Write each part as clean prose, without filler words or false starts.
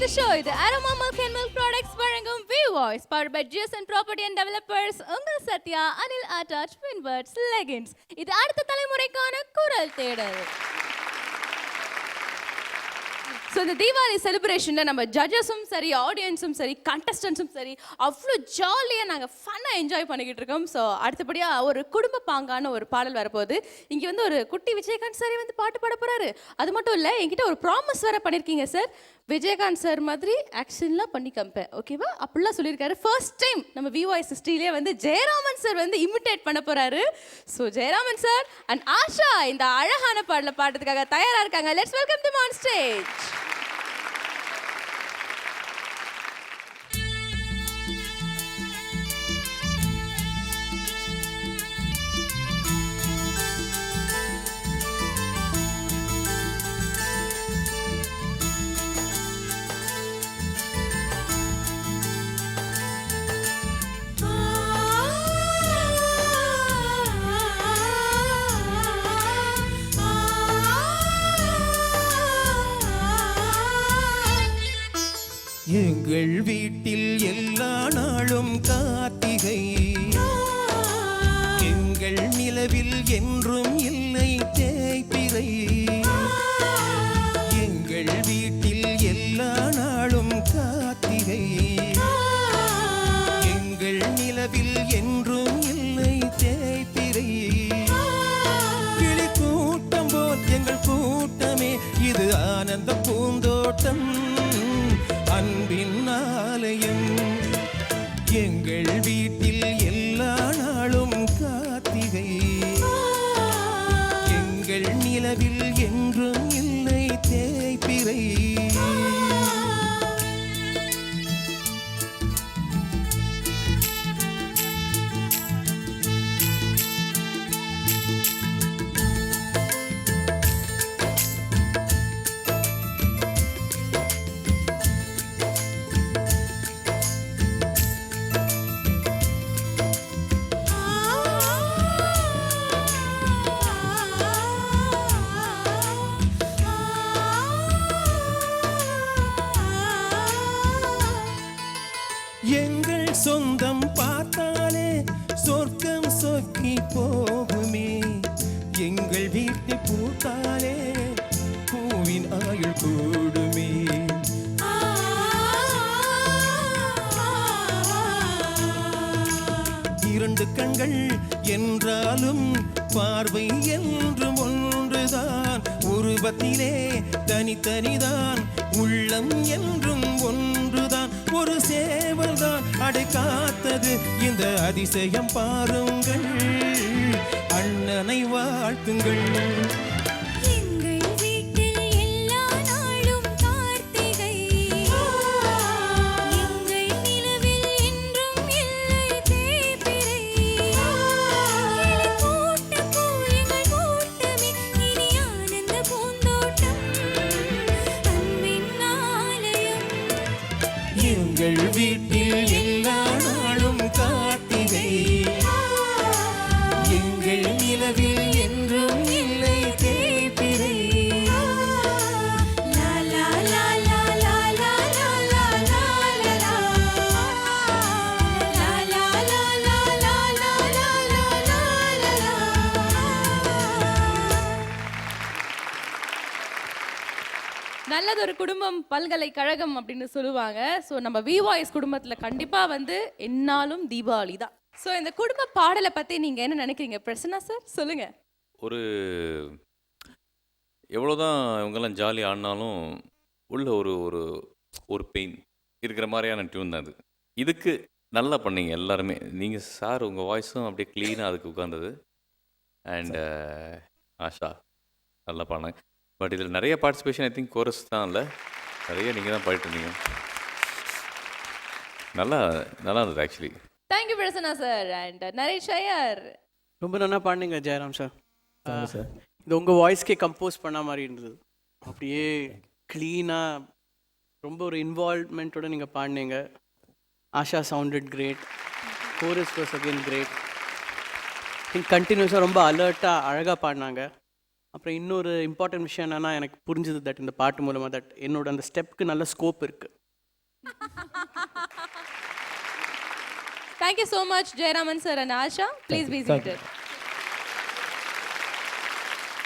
the show. இது Aroma Milk and Milk Products வழங்கும் V-Voice powered by GSN Property and Developers. உங்கள் Sathya, Anil atta, Twin Birds, Leggings. இது அடுத்த தலைமுறைக்கான குரல் தேடல். ஸோ இந்த தீபாவளி செலிப்ரேஷனில் நம்ம ஜட்ஜஸும் சரி, ஆடியன்ஸும் சரி, கண்டஸ்டன்ஸும் சரி, அவ்வளோ ஜாலியாக நாங்கள் ஃபன்னாக என்ஜாய் பண்ணிக்கிட்டு இருக்கோம். ஸோ அடுத்தபடியாக ஒரு குடும்ப பாங்கான ஒரு பாடல் வரப்போகுது. இங்கே வந்து ஒரு குட்டி விஜயகாந்த் சார் வந்து பாட்டு பாட போகிறாரு. அது மட்டும் இல்லை, என்கிட்ட ஒரு ப்ராமிஸ் வேறு பண்ணியிருக்கீங்க சார். விஜயகாந்த் சார் மாதிரி ஆக்ஷன்லாம் பண்ணி காமிப்பேன், ஓகேவா? அப்படிலாம் சொல்லியிருக்காரு. ஃபர்ஸ்ட் டைம் நம்ம V-Voice ஹிஸ்ட்ரியிலே வந்து ஜெயராமன் சார் வந்து இமிட்டேட் பண்ண போகிறாரு. So Jayaraman sir and Asha இந்த அழகான பாடலை பாடுறதுக்காக தயாராக இருக்காங்க. Let's welcome them on stage. எங்கள் வீட்டில் எல்லா நாளும் கார்த்திகை, எங்கள் நிலவில் என்றும் இல்லை தேய்பிறை. எங்கள் வீட்டில் எல்லா நாளும் கார்த்திகை, எங்கள் நிலவில் என்றும் இல்லை தேய்பிறை. கிளி கூட்டம் போல் எங்கள் கூட்டமே, இது ஆனந்த பூந்தோட்டம், அன்பின் ஆலயம். எங்கள் வீட்டில் எல்லா நாளும் கார்த்திகை, எங்கள் நிலவில் என்றும் இல்லை தேய்பிறை. எங்கள் சொந்தம் பார்த்தாலே சொர்க்கம் சொக்கி போகுமே, எங்கள் வீட்டை பூத்தாலே பூவின் ஆயுள் கூடுமே. இரண்டு கண்கள் என்றாலும் பார்வை என்றும் ஒன்றுதான், உருவத்திலே தனித்தனிதான், உள்ளம் என்றும் ஒன்றுதான். ஒரு சேவல் தான் அடை காத்தது, இந்த அதிசயம் பாருங்கள், அண்ணனை வாழ்த்துங்கள். எங்கள் வீட்டில் எல்லா நாளும் கார்த்திகை, எங்கள் நிலவில் என்றும் இல்லை தேய்பிறை. நல்லதொரு குடும்பம் பல்கலைக்கழகம் அப்படின்னு சொல்லுவாங்க. ஸோ நம்ம V-Voice குடும்பத்தில் கண்டிப்பாக வந்து என்னாலும் தீபாவளி தான். ஸோ இந்த குடும்ப பாடலை பற்றி நீங்கள் என்ன நினைக்கிறீங்க பிரசன்னா சார்? சொல்லுங்க. ஒரு எவ்வளோதான் இவங்கெல்லாம் ஜாலி ஆடினாலும் உள்ள ஒரு ஒரு ஒரு பெயின் இருக்கிற மாதிரியான டியூன் தான் அது. இதுக்கு நல்லா பண்ணீங்க எல்லாருமே. நீங்கள் சார் உங்கள் வாய்ஸும் அப்படியே க்ளீனாக அதுக்கு உட்காந்தது. அண்ட் ஆஷா நல்லா பாடினாங்க. பட் இதில் நிறைய பார்ட்டிசிபேஷன் ஐ திங்க் கோரஸ் தான், இல்லை நிறைய நீங்கள் தான் பாடிட்டு இருந்தீங்க. நல்லா இருந்தது actually. Thank you Prasanna sir. And Naresh Iyer ரொம்ப நல்லா பாடினீங்க ஜெயராம் சார். இது உங்கள் வாய்ஸ்க்கே கம்போஸ் பண்ண மாதிரி இருந்தது. அப்படியே க்ளீனாக ரொம்ப ஒரு இன்வால்வ்மெண்ட்டோட நீங்கள் பாடினீங்க. Asha sounded great, chorus was again great. Think கண்டினியூஸாக ரொம்ப அலர்ட்டாக அழகாக பாடினாங்க. அப்புறம் இன்னொரு இம்பார்ட்டன்ட் விஷயம் என்னென்னா எனக்கு புரிஞ்சுது தட் இந்த பாட்டு மூலமாக தட் என்னோட அந்த ஸ்டெப்க்கு நல்ல ஸ்கோப் இருக்குது. Thank you so much, Jayaraman sir and Asha. Please be seated.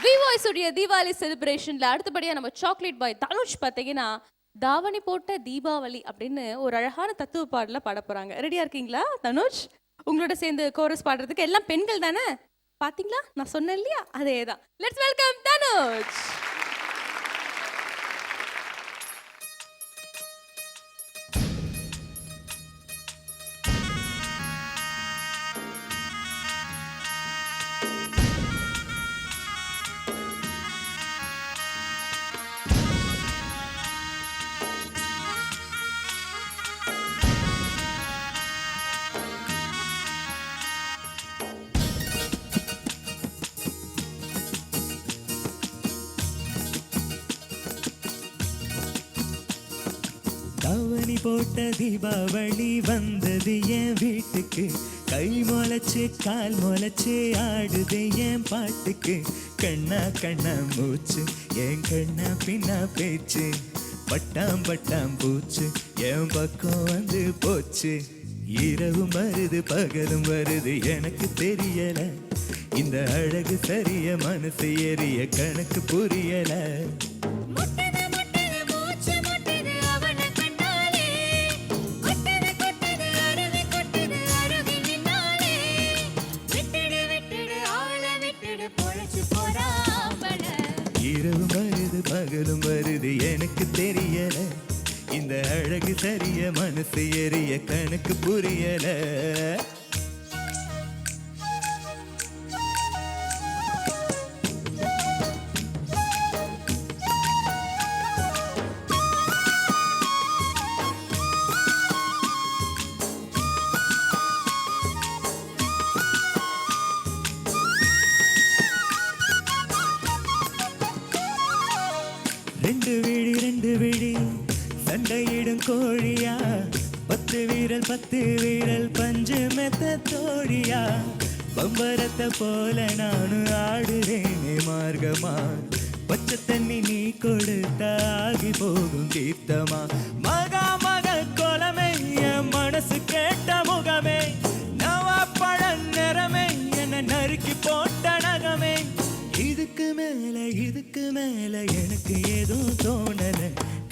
V-Voice உடைய தீபாவளி செலிப்ரேஷன்ல அடுத்தபடியா நம்ம சாக்லேட் பாய் தனுஷ் பார்த்தீங்கன்னா தாவணி போட்ட தீபாவளி அப்படின்னு ஒரு அழகான தத்துவ பாடல பாட போறாங்க. ரெடியா இருக்கீங்களா தனுஷ்? உங்களோட சேர்ந்து கோரஸ் பாடுறதுக்கு எல்லாம் பெண்கள் தானே? பாத்தீங்களா, நான் சொன்னேன் இல்லையா, அதேதான். Let's welcome Dhanush. தாவணி போட்ட தீபாவளி வந்தது என் வீட்டுக்கு, கை முளைச்சு கால் முளைச்சு ஆடுது என் பாட்டுக்கு. கண்ணா கண்ணா மூச்சு என் கண்ணா பின்னா பேச்சு, பட்டாம் பட்டாம் பூச்சு என் பக்கம் வந்து போச்சு. இரவும் வருது பகலும் வருது எனக்கு தெரியல, இந்த அழகு சரிய மனசு எரிய கணக்கு புரியல. இரவும் வருது பகலும் வருது எனக்கு தெரியல, இந்த அழகு சரிய மனசு எரிய கணக்கு புரியல. ரெண்டு விழி சண்டையிடும் கோழியா, 10 வீரல் பஞ்சு மெத்த தோழியா. பம்பரத்தை போல நானும் ஆடுறேனே மார்க்கமா, பச்சை தண்ணி நீ கொடுத்த ஆகி போகும் தீர்த்தமா. மகா மக கொலமே என் மனசு கேட்ட முகமே, நவா பழ நிறமே என்ன நறுக்கி போட்ட நகமே. இதுக்கு மேல எனக்கு எதுவும் தோணல,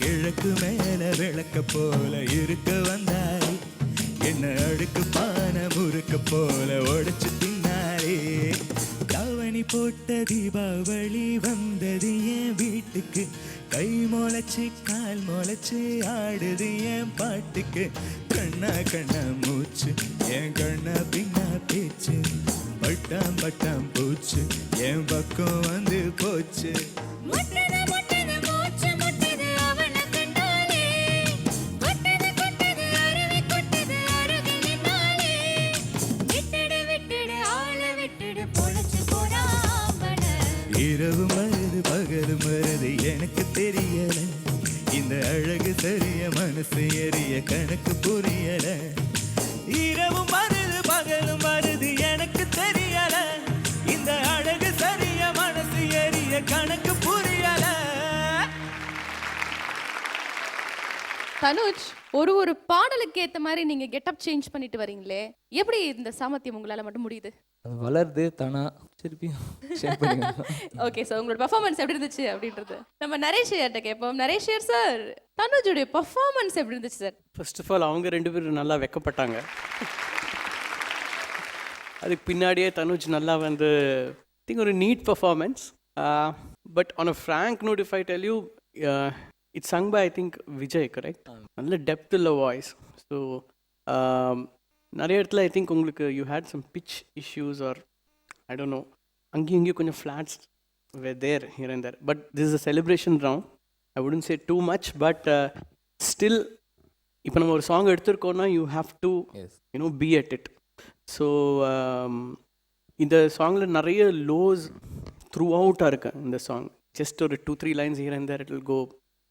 கிழக்கு மேல விளக்க போல இருக்க வந்தாரே, என்ன அடுக்கு பான முறுக்க போல உடைச்சு தின்னாரே. தாவணி போட்ட தீபாவளி வந்தது என் வீட்டுக்கு, கை முளைச்சு கால் முளைச்சு ஆடுது என் பாட்டுக்கு. கண்ணா கண்ணா மூச்சு என் கண்ணா பின்னா பேச்சு, பட்டாம் பட்டாம் பூச்சு என் பக்கம் வந்து போச்சு. இரவும் வருது பகலும் வருது எனக்கு தெரியல, இந்த அழகு சரிய மனசு எரிய கணக்கு புரியல. இரவும் வருது பகலும் வருது எனக்கு தெரியல, இந்த அழகு சரிய மனசு எரிய கணக்கு புரியல. தனுஷ், ஒரு பாடலுக்கு ஏத்த மாதிரி நீங்க கெட்டப் சேஞ்ச் பண்ணிட்டு வரீங்களே, எப்படி இந்த சாமர்த்தியம் உங்களால மட்டும் முடியுது? அது வளருது தானா திருப்பி ஷேர் பண்ணிங்க. ஓகே, ஸோ உங்களோட பர்ஃபார்மன்ஸ் எப்படி இருந்துச்சு அப்படின்றது நம்ம நரேஷ் ஐயர்கிட்ட கேட்போம். நரேஷ் ஐயர் சார், தனுஜுடைய பர்ஃபார்மன்ஸ் எப்படி இருந்துச்சு சார்? ஃபர்ஸ்ட் ஆஃப் ஆல் அவங்க 2 பேரும் நல்லா வெக்கப்பட்டாங்க. அதுக்கு பின்னாடியே தனுஜ் நல்லா வந்து திங்க் ஒரு neat performance. But on a frank note if I tell you, it's sung by I think Vijay, correct? நல்ல டெப்த் உள்ள வாய்ஸ். ஸோ நிறைய இடத்துல ஐ திங்க் உங்களுக்கு you had some pitch issues or I don't know, அங்கேயும் இங்கேயும் கொஞ்சம் flats where there here and there. But this is a celebration round, I wouldn't say too much. But still இப்போ நம்ம ஒரு song எடுத்திருக்கோம்னா you have to you know be at it. So இந்த சாங்கில் நிறைய லோஸ் த்ரூ அவுட்டாக இருக்கு இந்த சாங். ஜஸ்ட் ஒரு 2-3 lines here and there it will go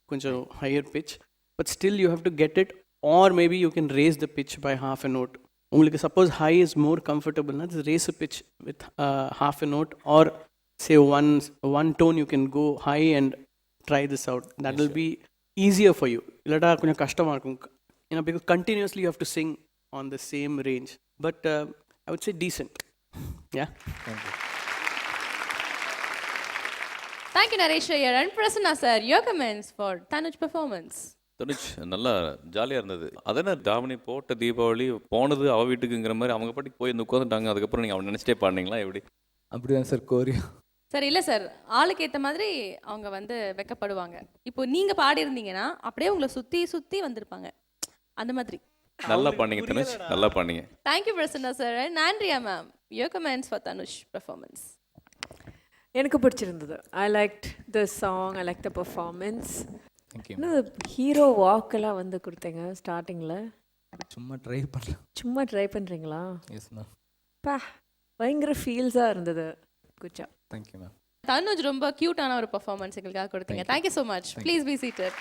கொஞ்சம் higher pitch, but still you have to get it, or maybe you can raise the pitch by half a note. உங்களுக்கு suppose high is more கம்ஃபர்டபுள்னா raise a pitch with half a note or say one tone you can go high and try this out. That will be easier for you. Illada konjam kashtamā irukum, because continuously you have to sing on the same range, but I would say decent. Yeah. Thank you, Naresh Iyer. And Prasanna sir, your comments for Tanuj performance. Dhanush நல்லா ஜாலியாக இருந்தது. அதென்ன தாவணி போட்ட தீபாவளி போனது அவள் வீட்டுக்குங்கிற மாதிரி அவங்க பாட்டுக்கு போய் வந்து உட்காந்துட்டாங்க. அதுக்கப்புறம் நீங்கள் அவன் நினச்சிட்டே பாடினீங்களா எப்படி? அப்படிதான் சார் கோரியா. சார் இல்லை சார், ஆளுக்கு ஏற்ற மாதிரி அவங்க வந்து வெக்கப்படுவாங்க. இப்போ நீங்கள் பாடியிருந்தீங்கன்னா அப்படியே உங்களை சுற்றி சுற்றி வந்திருப்பாங்க அந்த மாதிரி. நல்லா பாடிங்க தனுஷ், நல்லா பாடிங்க. Thank you Prasanna sir. And Andrea ma'am, your comments for Dhanush performance. எனக்கு பிடிச்சிருந்தது. I like the song, I like the performance. Thank you. இன்னும் ஹீரோ வாக்கெல்லாம் வந்து கொடுத்தீங்க ஸ்டார்டிங்கில். சும்மா ட்ரை பண்ணலாம். சும்மா ட்ரை பண்ணுறீங்களா? Yes ma'am. பா, பயங்கர ஃபீல்ஸாக இருந்தது. குச்சா. Thank you ma'am. தனுஜ் ரொம்ப க்யூட்டான ஒரு பெர்ஃபார்மன்ஸ் எங்களுக்காக கொடுத்தீங்க. Thank you so much. Please be seated.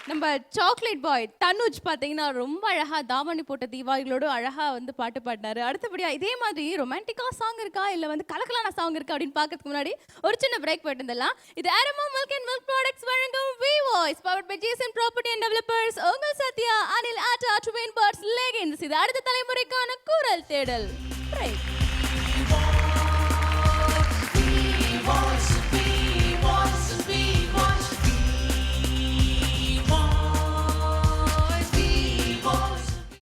நம்ம சாக்லேட் பாய் தனுஜ் பார்த்தீங்கன்னா ரொம்ப அழகாக தாவணி போட்ட தீபாவளிகளோடு அழகாக வந்து பாட்டு பாடினாரு. அடுத்தபடியாக இதே மாதிரி ரொமான்டிக்காக சாங் இருக்கா இல்லை வந்து கலக்கலான சாங் இருக்கா அப்படின்னு பார்க்கறதுக்கு முன்னாடி ஒரு சின்ன பிரேக் போயிட்டு இருந்தலாம். இது aroma milk and milk products வழங்கும் V voice powered by Jason property and developers. உங்கள் சத்யா, அனில், ஆட்டா, ட்வின் பர்ட்ஸ், லெகெண்ட்ஸ். இது அடுத்த தலைமுறைக்கான குரல் தேடல்.